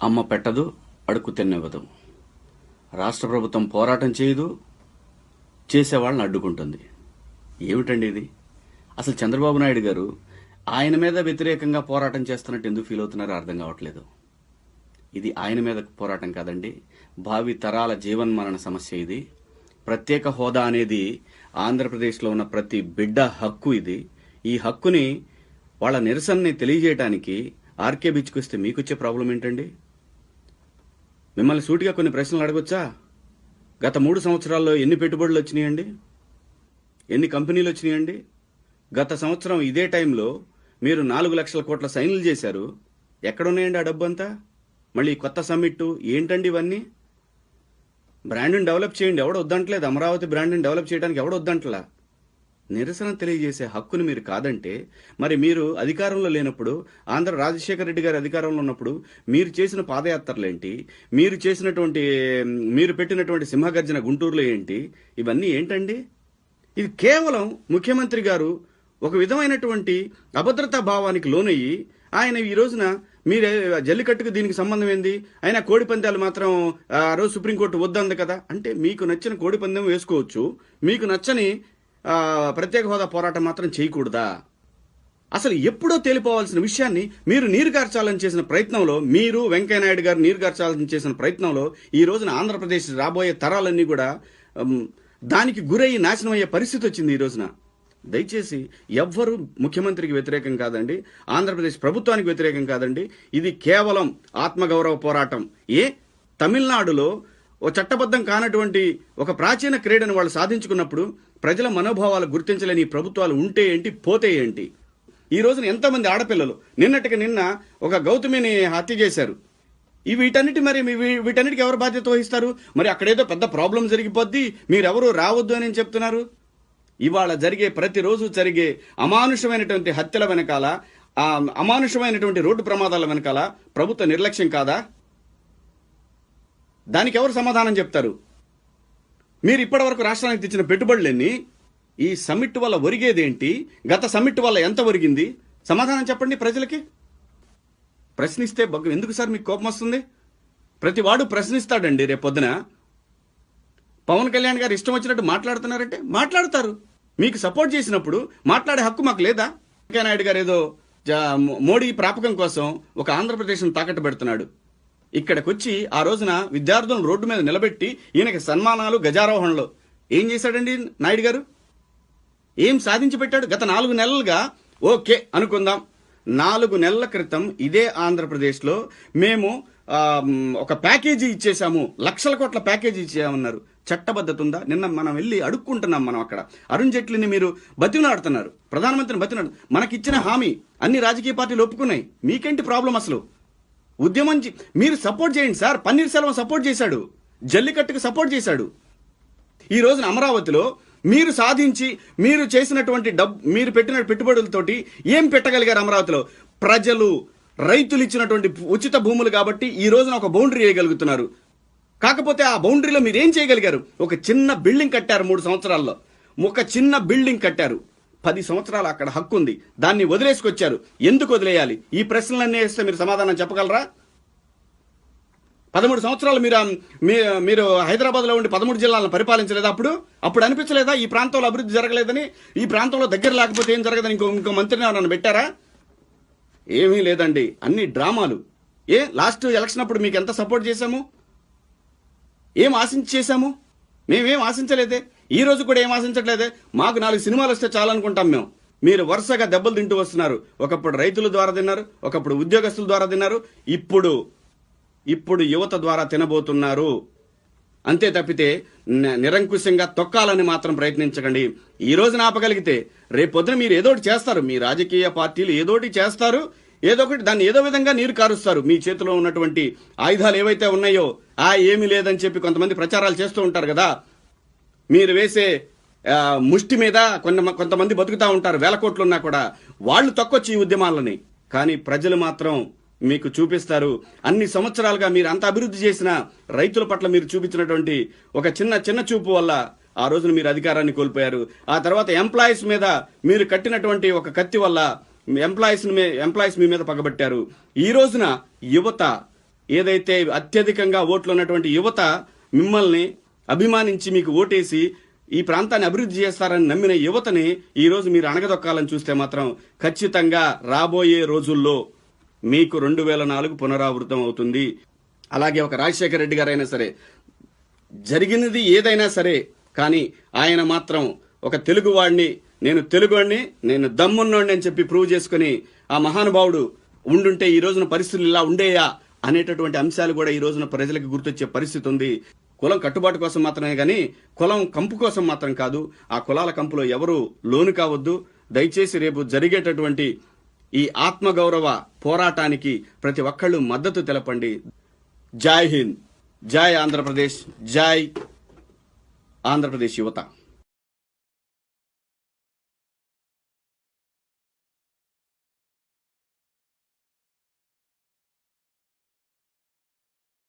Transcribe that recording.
అమ్మ పెట్టదు, అడుక్కు తినివ్వదు. రాష్ట్ర ప్రభుత్వం పోరాటం చేయదు, చేసేవాళ్ళని అడ్డుకుంటుంది. ఏమిటండి ఇది? అసలు చంద్రబాబు నాయుడు గారు ఆయన మీద వ్యతిరేకంగా పోరాటం చేస్తున్నట్టు ఎందుకు ఫీల్ అవుతున్నారో అర్థం కావట్లేదు. ఇది ఆయన మీద పోరాటం కాదండి, భావి తరాల జీవన్మరణ సమస్య ఇది. ప్రత్యేక హోదా అనేది ఆంధ్రప్రదేశ్లో ఉన్న ప్రతి బిడ్డ హక్కు ఇది. ఈ హక్కుని వాళ్ళ నిరసనని తెలియజేయడానికి ఆర్కే బీచ్కి వస్తే మీకొచ్చే ప్రాబ్లం ఏంటండి? మిమ్మల్ని సూటిగా కొన్ని ప్రశ్నలు అడగొచ్చా? గత 3 సంవత్సరాల్లో ఎన్ని పెట్టుబడులు వచ్చినాయండి? ఎన్ని కంపెనీలు వచ్చినాయండి? గత సంవత్సరం ఇదే టైంలో మీరు 4 లక్షల కోట్ల సైన్లు చేశారు. ఎక్కడున్నాయండి ఆ డబ్బు అంతా? మళ్ళీ కొత్త సమ్మిట్ ఏంటండి ఇవన్నీ? బ్రాండ్ని డెవలప్ చేయండి, ఎవడు వద్దంటలేదు. అమరావతి బ్రాండ్ని డెవలప్ చేయడానికి ఎవడు వద్దంటలా. నిరసన తెలియజేసే హక్కుని మీరు కాదంటే మరి మీరు అధికారంలో లేనప్పుడు, ఆంధ్ర రాజశేఖర రెడ్డి గారి అధికారంలో ఉన్నప్పుడు మీరు చేసిన పాదయాత్రలేంటి, మీరు పెట్టినటువంటి సింహగర్జన గుంటూరులో ఏంటి, ఇవన్నీ ఏంటండి? ఇది కేవలం ముఖ్యమంత్రి గారు ఒక విధమైనటువంటి అభద్రతా భావానికి లోనయ్యి ఆయన ఈ రోజున మీరే జల్లికట్టుకు దీనికి సంబంధం ఏంది, అయినా కోడి పందాలు మాత్రం ఆ రోజు సుప్రీంకోర్టు వద్దంది కదా అంటే మీకు నచ్చిన కోడి పందెం వేసుకోవచ్చు, మీకు నచ్చని ప్రత్యేక హోదా పోరాటం మాత్రం చేయకూడదా? అసలు ఎప్పుడో తేలిపోవాల్సిన విషయాన్ని మీరు నీరుగార్చాలని చేసిన ప్రయత్నంలో, మీరు వెంకయ్యనాయుడు గారు నీరుగార్చాలని చేసిన ప్రయత్నంలో ఈ రోజున ఆంధ్రప్రదేశ్ రాబోయే తరాలన్నీ కూడా దానికి గురయ్యి నాశనం అయ్యే పరిస్థితి వచ్చింది ఈ రోజున. దయచేసి ఎవ్వరూ ముఖ్యమంత్రికి వ్యతిరేకం కాదండి, ఆంధ్రప్రదేశ్ ప్రభుత్వానికి వ్యతిరేకం కాదండి. ఇది కేవలం ఆత్మగౌరవ పోరాటం. తమిళనాడులో ఓ చట్టబద్ధం కానటువంటి ఒక ప్రాచీన క్రీడను వాళ్ళు సాధించుకున్నప్పుడు ప్రజల మనోభావాలు గుర్తించలేని ప్రభుత్వాలు ఉంటే ఏంటి, పోతే ఏంటి? ఈ రోజున ఎంతమంది ఆడపిల్లలు నిన్నటికి నిన్న ఒక గౌతమిని హత్య చేశారు. వీటన్నిటికి ఎవరు బాధ్యత వహిస్తారు? మరి అక్కడేదో పెద్ద ప్రాబ్లం జరిగిపోద్ది, మీరెవరూ రావద్దు అని చెప్తున్నారు. ఇవాళ ప్రతిరోజు జరిగే అమానుషమైనటువంటి హత్యల వెనకాల, అమానుషమైనటువంటి రోడ్డు ప్రమాదాల వెనకాల ప్రభుత్వ నిర్లక్ష్యం కాదా? దానికి ఎవరు సమాధానం చెప్తారు? మీరు ఇప్పటి వరకు రాష్ట్రానికి తెచ్చిన పెట్టుబడులన్నీ, ఈ సమ్మిట్ వల్ల ఒరిగేదేంటి, గత సమ్మిట్ వల్ల ఎంత ఒరిగింది? సమాధానం చెప్పండి ప్రజలకి. ప్రశ్నిస్తే ఎందుకు సార్ మీకు కోపం వస్తుంది? ప్రతివాడు ప్రశ్నిస్తాడండి. రేపొద్దున పవన్ కళ్యాణ్ గారు ఇష్టం వచ్చినట్టు మాట్లాడుతున్నారంటే మాట్లాడతారు. మీకు సపోర్ట్ చేసినప్పుడు మాట్లాడే హక్కు మాకు లేదా? వెంకయ్యనాయుడు గారు ఏదో మోడీ ప్రాపకం కోసం ఒక ఆంధ్రప్రదేశ్ను తాకట్టు పెడుతున్నాడు. ఇక్కడికి వచ్చి ఆ రోజున విద్యార్థులను రోడ్డు మీద నిలబెట్టి ఈయనకి సన్మానాలు, గజారోహణలు ఏం చేశాడండి నాయుడు గారు? ఏం సాధించి పెట్టాడు? గత 4 నెలలుగా ఓకే అనుకుందాం, 4 నెలల క్రితం ఇదే ఆంధ్రప్రదేశ్లో మేము ఒక ప్యాకేజీ ఇచ్చేసాము, లక్షల కోట్ల ప్యాకేజీ ఇచ్చామన్నారు. చట్టబద్ధత ఉందా? నిన్న మనం వెళ్ళి అడుక్కుంటున్నాం. మనం అక్కడ అరుణ్ జైట్లీని మీరు బతిమలాడుతున్నారు, ప్రధానమంత్రిని బతిమలాడు. మనకిచ్చిన హామీ అన్ని రాజకీయ పార్టీలు ఒప్పుకున్నాయి. మీకేంటి ప్రాబ్లం? అసలు ఉద్యమం మీరు సపోర్ట్ చేయండి సార్. పన్నీర్ సెల్వం సపోర్ట్ చేశాడు, జల్లికట్టుకు సపోర్ట్ చేశాడు. ఈ రోజున అమరావతిలో మీరు సాధించి మీరు చేసినటువంటి మీరు పెట్టిన పెట్టుబడులతోటి ఏం పెట్టగలిగారు? అమరావతిలో ప్రజలు, రైతులు ఇచ్చినటువంటి ఉచిత భూములు కాబట్టి ఈ రోజున ఒక బౌండరీ వేయగలుగుతున్నారు. కాకపోతే ఆ బౌండరీలో మీరు ఏం చేయగలిగారు? ఒక చిన్న బిల్డింగ్ కట్టారు 3 సంవత్సరాల్లో. ఒక చిన్న బిల్డింగ్ కట్టారు. 10 సంవత్సరాలు అక్కడ హక్కు ఉంది, దాన్ని వదిలేసుకొచ్చారు. ఎందుకు వదిలేయాలి? ఈ ప్రశ్నలన్నీ వేస్తే మీరు సమాధానం చెప్పగలరా? 13 సంవత్సరాలు మీరు హైదరాబాద్లో ఉండి 13 జిల్లాలను పరిపాలించలేదా? అప్పుడు అనిపించలేదా ఈ ప్రాంతంలో అభివృద్ధి జరగలేదని? ఈ ప్రాంతంలో దగ్గర లేకపోతే ఏం జరగదని ఇంకో మంత్రిని నన్ను పెట్టారా? ఏమీ లేదండి, అన్ని డ్రామాలు. లాస్ట్ ఎలక్షన్ అప్పుడు మీకు ఎంత సపోర్ట్ చేశాము? ఏం ఆశించి చేశాము? మేమేం ఆశించలేదే. ఈ రోజు కూడా ఏం ఆశించట్లేదే. మాకు 4 సినిమాలు వస్తే చాలనుకుంటాం మేము. మీరు వరుసగా దెబ్బలు తింటూ వస్తున్నారు. ఒకప్పుడు రైతుల ద్వారా తిన్నారు, ఒకప్పుడు ఉద్యోగస్తుల ద్వారా తిన్నారు, ఇప్పుడు యువత ద్వారా తినబోతున్నారు. అంతే తప్పితే నిరంకుశంగా తొక్కాలని మాత్రం ప్రయత్నించకండి. ఈ రోజున ఆపగలిగితే రేపొద్దున మీరు ఏదోటి చేస్తారు. మీ రాజకీయ పార్టీలు ఏదోటి చేస్తారు, దాన్ని ఏదో విధంగా నీరు కారుస్తారు. మీ చేతిలో ఉన్నటువంటి ఆయుధాలు ఏవైతే ఉన్నాయో ఏమీ లేదని చెప్పి కొంతమంది ప్రచారాలు చేస్తూ ఉంటారు కదా. మీరు వేసే ముష్టి మీద కొంతమంది బతుకుతా ఉంటారు, 1000 కోట్లు ఉన్నా కూడా. వాళ్ళు తొక్కొచ్చి ఈ ఉద్యమాలని. కానీ ప్రజలు మాత్రం మీకు చూపిస్తారు. అన్ని సంవత్సరాలుగా మీరు అంత అభివృద్ధి చేసిన రైతుల పట్ల మీరు చూపించినటువంటి ఒక చిన్న చూపు వల్ల ఆ రోజున మీరు అధికారాన్ని కోల్పోయారు. ఆ తర్వాత ఎంప్లాయీస్ మీద మీరు కట్టినటువంటి ఒక కత్తి వల్ల ఎంప్లాయీస్ మీ మీద పగబట్టారు. ఈ రోజున యువత ఏదైతే అత్యధికంగా ఓట్లు ఉన్నటువంటి యువత మిమ్మల్ని అభిమానించి మీకు ఓటేసి ఈ ప్రాంతాన్ని అభివృద్ధి చేస్తారని నమ్మిన యువతని ఈ రోజు మీరు అణగదొక్కాలని చూస్తే మాత్రం ఖచ్చితంగా రాబోయే రోజుల్లో మీకు 2004 పునరావృతం అవుతుంది. అలాగే ఒక రాజశేఖర రెడ్డి గారైనా సరే, జరిగినది ఏదైనా సరే, కానీ ఆయన మాత్రం ఒక తెలుగువాడిని, నేను తెలుగువాడిని, నేను దమ్మున్నోడిని అని చెప్పి ప్రూవ్ చేసుకుని ఆ మహానుభావుడు ఉండుంటే ఈ రోజున పరిస్థితులు ఇలా ఉండేయా అనేటటువంటి అంశాలు కూడా ఈ రోజున ప్రజలకు గుర్తొచ్చే పరిస్థితి ఉంది. కులం కట్టుబాటు కోసం మాత్రమే గాని కులం కంపు కోసం మాత్రం కాదు. ఆ కులాల కంపులో ఎవరు లోను కావద్దు. దయచేసి రేపు జరిగేటటువంటి ఈ ఆత్మగౌరవ పోరాటానికి ప్రతి ఒక్కళ్ళు మద్దతు తెలపండి. జై హింద్, జై ఆంధ్రప్రదేశ్, జై ఆంధ్రప్రదేశ్ యువత.